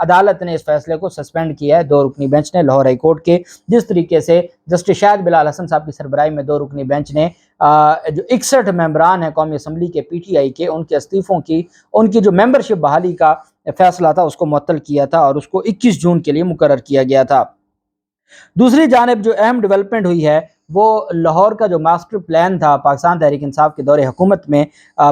عدالت نے اس فیصلے کو سسپینڈ کیا ہے 2 رکنی بینچ نے لاہور ہائی کورٹ کے. جس طریقے سے جسٹس شاہد بلال حسن صاحب کی سربراہی میں 2 رکنی بینچ نے جو 61 ممبران ہیں قومی اسمبلی کے پی ٹی آئی کے، ان کے استعفوں کی، ان کی جو ممبرشپ بحالی کا فیصلہ تھا اس کو معطل کیا تھا اور اس کو 21 جون کے لیے مقرر کیا گیا تھا. دوسری جانب جو اہم ڈیولپمنٹ ہوئی ہے وہ لاہور کا جو ماسٹر پلان تھا پاکستان تحریک انصاف کے دور حکومت میں،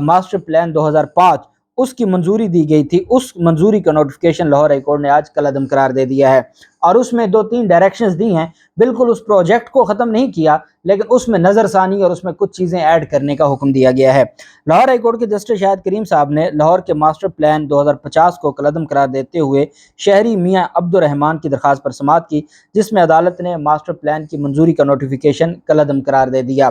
ماسٹر پلان 2005، اس کی منظوری دی گئی تھی. اس منظوری کا نوٹیفیکیشن لاہور ہائی کورٹ نے آج کالعدم قرار دے دیا ہے اور اس میں 2-3 ڈائریکشنز دی ہیں. بالکل اس پروجیکٹ کو ختم نہیں کیا لیکن اس میں نظر ثانی اور اس میں کچھ چیزیں ایڈ کرنے کا حکم دیا گیا ہے. لاہور ہائی کورٹ کے جسٹس شاہد کریم صاحب نے لاہور کے ماسٹر پلان 2050 کو کالعدم قرار دیتے ہوئے شہری میاں عبد الرحمان کی درخواست پر سماعت کی، جس میں عدالت نے ماسٹر پلان کی منظوری کا نوٹیفیکیشن کالعدم قرار دے دیا.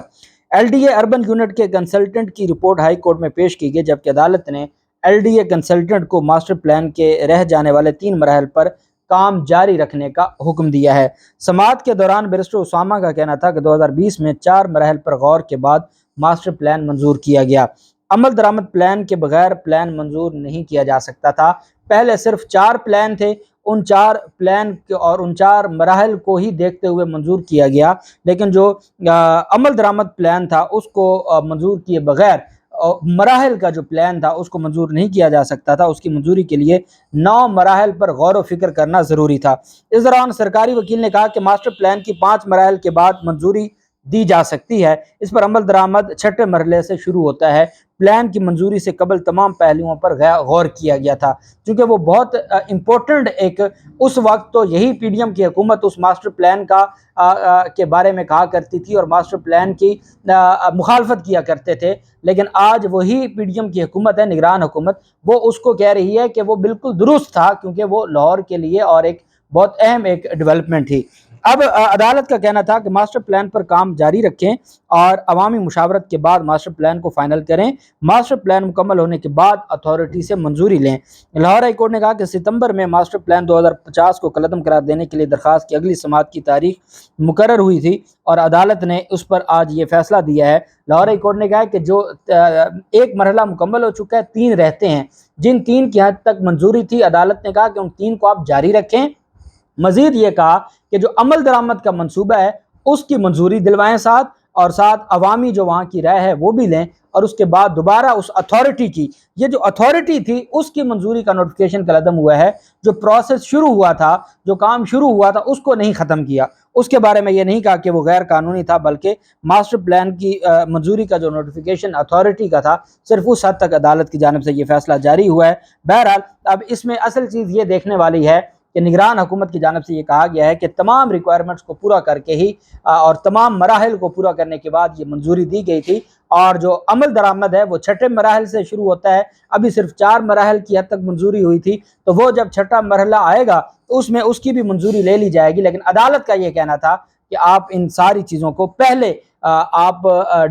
L D A urban unit کے کنسلٹنٹ کی رپورٹ ہائی کورٹ میں پیش کی گئی، جبکہ عدالت نے ایل ڈی اے کنسلٹنٹ کو ماسٹر پلان کے رہ جانے والے 3 مراحل پر کام جاری رکھنے کا حکم دیا ہے. سماعت کے دوران بیرسٹر اسامہ کا کہنا تھا کہ 2020 میں 4 مراحل پر غور کے بعد ماسٹر پلان منظور کیا گیا. عمل درآمد پلان کے بغیر پلان منظور نہیں کیا جا سکتا تھا. پہلے صرف 4 پلان تھے، ان 4 پلان اور ان 4 مراحل کو ہی دیکھتے ہوئے منظور کیا گیا، لیکن جو عمل درآمد پلان تھا اس کو منظور کیے بغیر مراحل کا جو پلان تھا اس کو منظور نہیں کیا جا سکتا تھا. اس کی منظوری کے لیے 9 مراحل پر غور و فکر کرنا ضروری تھا. اس دوران سرکاری وکیل نے کہا کہ ماسٹر پلان کی 5 مراحل کے بعد منظوری دی جا سکتی ہے. اس پر عمل درآمد 6 مرحلے سے شروع ہوتا ہے. پلان کی منظوری سے قبل تمام پہلوؤں پر غور کیا گیا تھا، چونکہ وہ بہت امپورٹنٹ اس وقت تو یہی پی ڈی ایم کی حکومت اس ماسٹر پلان کے بارے میں کہا کرتی تھی اور ماسٹر پلان کی مخالفت کیا کرتے تھے، لیکن آج وہی پی ڈی ایم کی حکومت ہے، نگران حکومت، وہ اس کو کہہ رہی ہے کہ وہ بالکل درست تھا کیونکہ وہ لاہور کے لیے اور ایک بہت اہم ڈیولپمنٹ تھی. اب عدالت کا کہنا تھا کہ ماسٹر پلان پر کام جاری رکھیں اور عوامی مشاورت کے بعد ماسٹر پلان کو فائنل کریں. ماسٹر پلان مکمل ہونے کے بعد اتھارٹی سے منظوری لیں. لاہور ہائی کورٹ نے کہا کہ ستمبر میں ماسٹر پلان 2050 کو کالعدم قرار دینے کے لیے درخواست کی اگلی سماعت کی تاریخ مقرر ہوئی تھی اور عدالت نے اس پر آج یہ فیصلہ دیا ہے. لاہور ہائی کورٹ نے کہا کہ جو 1 مرحلہ مکمل ہو چکا ہے، 3 رہتے ہیں، جن 3 کی حد تک منظوری تھی عدالت نے کہا کہ ان 3 کو آپ جاری رکھیں. مزید یہ کہا کہ جو عمل درآمد کا منصوبہ ہے اس کی منظوری دلوائیں ساتھ، اور ساتھ عوامی جو وہاں کی رائے ہے وہ بھی لیں، اور اس کے بعد دوبارہ اس اتھارٹی کی، یہ جو اتھارٹی تھی اس کی منظوری کا نوٹیفیکیشن کالعدم ہوا ہے. جو پروسیس شروع ہوا تھا، جو کام شروع ہوا تھا، اس کو نہیں ختم کیا. اس کے بارے میں یہ نہیں کہا کہ وہ غیر قانونی تھا، بلکہ ماسٹر پلان کی منظوری کا جو نوٹیفیکیشن اتھارٹی کا تھا صرف اس حد تک عدالت کی جانب سے یہ فیصلہ جاری ہوا ہے. بہرحال اب اس میں اصل چیز یہ دیکھنے والی ہے کہ نگران حکومت کی جانب سے یہ کہا گیا ہے کہ تمام ریکوائرمنٹس کو پورا کر کے ہی اور تمام مراحل کو پورا کرنے کے بعد یہ منظوری دی گئی تھی، اور جو عمل درآمد ہے وہ 6 مراحل سے شروع ہوتا ہے. ابھی صرف 4 مراحل کی حد تک منظوری ہوئی تھی، تو وہ جب 6واں مرحلہ آئے گا تو اس میں اس کی بھی منظوری لے لی جائے گی. لیکن عدالت کا یہ کہنا تھا کہ آپ ان ساری چیزوں کو پہلے آپ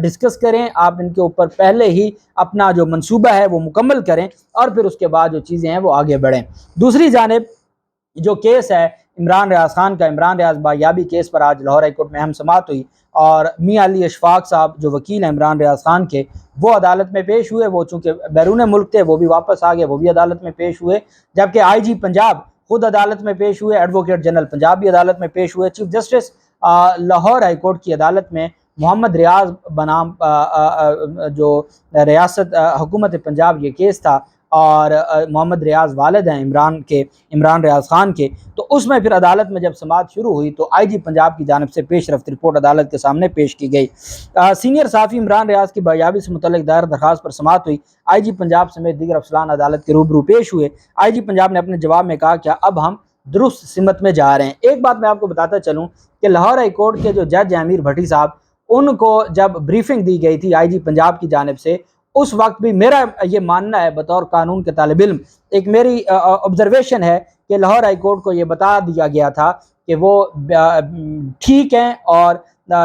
ڈسکس کریں، آپ ان کے اوپر پہلے ہی اپنا جو منصوبہ ہے وہ مکمل کریں، اور پھر اس کے بعد جو چیزیں ہیں وہ آگے بڑھیں. دوسری جانب جو کیس ہے عمران ریاض خان کا، عمران ریاض بایابی کیس پر آج لاہور ہائی کورٹ میں اہم سماعت ہوئی، اور میاں علی اشفاق صاحب جو وکیل ہیں عمران ریاض خان کے، وہ عدالت میں پیش ہوئے. وہ چونکہ بیرون ملک تھے وہ بھی واپس آ گئے، وہ بھی عدالت میں پیش ہوئے. جبکہ آئی جی پنجاب خود عدالت میں پیش ہوئے، ایڈوکیٹ جنرل پنجاب بھی عدالت میں پیش ہوئے. Chief justice Lahore high court کی عدالت میں محمد ریاض بنام جو ریاست حکومت پنجاب یہ کیس تھا، اور محمد ریاض والد ہیں عمران ریاض خان کے، تو اس میں پھر عدالت میں جب سماعت شروع ہوئی تو آئی جی پنجاب کی جانب سے پیش رفت رپورٹ عدالت کے سامنے پیش کی گئی. سینئر صحافی عمران ریاض کی بایابی سے متعلق دائر درخواست پر سماعت ہوئی. آئی جی پنجاب سمیت دیگر افسران عدالت کے روبرو پیش ہوئے. آئی جی پنجاب نے اپنے جواب میں کہا کہ اب ہم درست سمت میں جا رہے ہیں. ایک بات میں آپ کو بتاتا چلوں کہ لاہور ہائی کورٹ کے جو جج امیر بھٹی صاحب، ان کو جب بریفنگ دی گئی تھی آئی جی پنجاب کی جانب سے، اس وقت بھی میرا یہ ماننا ہے بطور قانون کے طالب علم، ایک میری آبزرویشن ہے کہ لاہور ہائی کورٹ کو یہ بتا دیا گیا تھا کہ وہ ٹھیک ہیں اور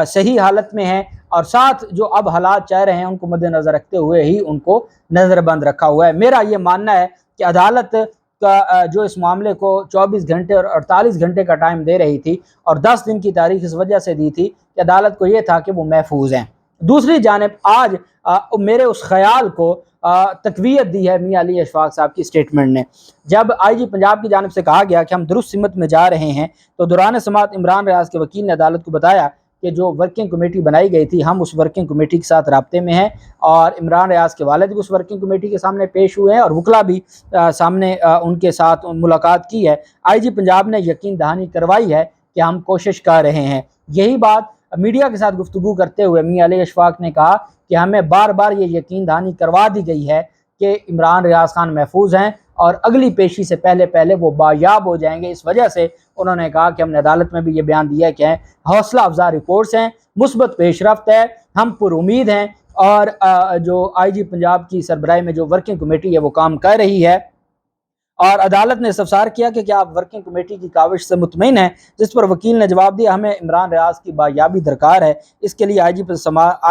صحیح حالت میں ہیں، اور ساتھ جو اب حالات چاہ رہے ہیں ان کو مد نظر رکھتے ہوئے ہی ان کو نظر بند رکھا ہوا ہے. میرا یہ ماننا ہے کہ عدالت کا جو اس معاملے کو 24 گھنٹے اور 48 گھنٹے کا ٹائم دے رہی تھی، اور 10 دن کی تاریخ اس وجہ سے دی تھی کہ عدالت کو یہ تھا کہ وہ محفوظ ہیں. دوسری جانب آج میرے اس خیال کو تقویت دی ہے میاں علی اشفاق صاحب کی اسٹیٹمنٹ نے. جب آئی جی پنجاب کی جانب سے کہا گیا کہ ہم درست سمت میں جا رہے ہیں، تو دوران سماعت عمران ریاض کے وکیل نے عدالت کو بتایا کہ جو ورکنگ کمیٹی بنائی گئی تھی، ہم اس ورکنگ کمیٹی کے ساتھ رابطے میں ہیں، اور عمران ریاض کے والد بھی اس ورکنگ کمیٹی کے سامنے پیش ہوئے ہیں، اور وکلا بھی سامنے ان کے ساتھ ملاقات کی ہے. آئی جی پنجاب نے یقین دہانی کروائی ہے کہ ہم کوشش کر رہے ہیں. یہی بات میڈیا کے ساتھ گفتگو کرتے ہوئے میاں علی اشفاق نے کہا کہ ہمیں بار بار یہ یقین دہانی کروا دی گئی ہے کہ عمران ریاض خان محفوظ ہیں اور اگلی پیشی سے پہلے وہ بایاب ہو جائیں گے. اس وجہ سے انہوں نے کہا کہ ہم نے عدالت میں بھی یہ بیان دیا کہ حوصلہ افزا رپورٹس ہیں، مثبت پیش رفت ہے، ہم پر امید ہیں، اور جو آئی جی پنجاب کی سربراہی میں جو ورکنگ کمیٹی ہے وہ کام کر رہی ہے. اور عدالت نے استفسار کیا کہ کیا آپ ورکنگ کمیٹی کی کاوش سے مطمئن ہیں، جس پر وکیل نے جواب دیا ہمیں عمران ریاض کی بایابی درکار ہے، اس کے لیے آئی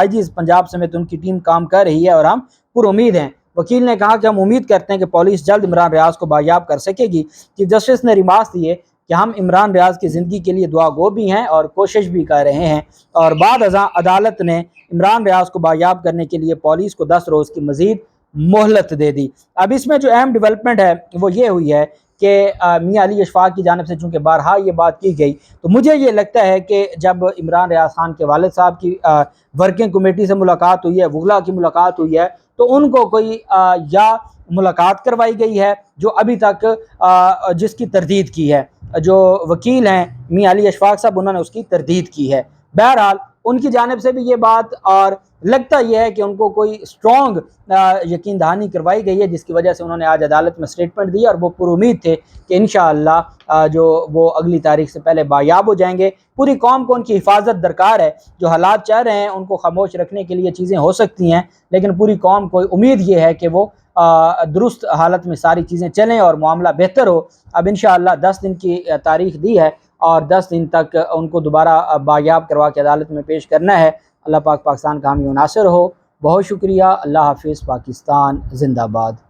جی پنجاب سمیت ان کی ٹیم کام کر رہی ہے اور ہم پر امید ہیں. وکیل نے کہا کہ ہم امید کرتے ہیں کہ پولیس جلد عمران ریاض کو بایاب کر سکے گی. چیف جسٹس نے ریمارکس دیے کہ ہم عمران ریاض کی زندگی کے لیے دعا گو بھی ہیں اور کوشش بھی کر رہے ہیں. اور بعد ازاں عدالت نے عمران ریاض کو بایاب کرنے کے لیے پولیس کو 10 روز کی مزید مہلت دے دی. اب اس میں جو اہم ڈیولپمنٹ ہے وہ یہ ہوئی ہے کہ میاں علی اشفاق کی جانب سے چونکہ بارہا یہ بات کی گئی، تو مجھے یہ لگتا ہے کہ جب عمران ریاض خان کے والد صاحب کی ورکنگ کمیٹی سے ملاقات ہوئی ہے، وکلا کی ملاقات ہوئی ہے، تو ان کو کوئی یا ملاقات کروائی گئی ہے جو ابھی تک جس کی تردید کی ہے. جو وکیل ہیں میاں علی اشفاق صاحب، انہوں نے اس کی تردید کی ہے. بہرحال ان کی جانب سے بھی یہ بات، اور لگتا یہ ہے کہ ان کو کوئی اسٹرانگ یقین دہانی کروائی گئی ہے، جس کی وجہ سے انہوں نے آج عدالت میں سٹیٹمنٹ دی، اور وہ پر امید تھے کہ انشاءاللہ جو وہ اگلی تاریخ سے پہلے بایاب ہو جائیں گے. پوری قوم کو ان کی حفاظت درکار ہے. جو حالات چل رہے ہیں ان کو خاموش رکھنے کے لیے چیزیں ہو سکتی ہیں، لیکن پوری قوم کو امید یہ ہے کہ وہ درست حالت میں ساری چیزیں چلیں اور معاملہ بہتر ہو. اب انشاءاللہ 10 دن کی تاریخ دی ہے، اور 10 دن تک ان کو دوبارہ بایاب کروا کے عدالت میں پیش کرنا ہے. اللہ پاک پاکستان کا حامی و ناصر ہو. بہت شکریہ. اللہ حافظ. پاکستان زندہ باد.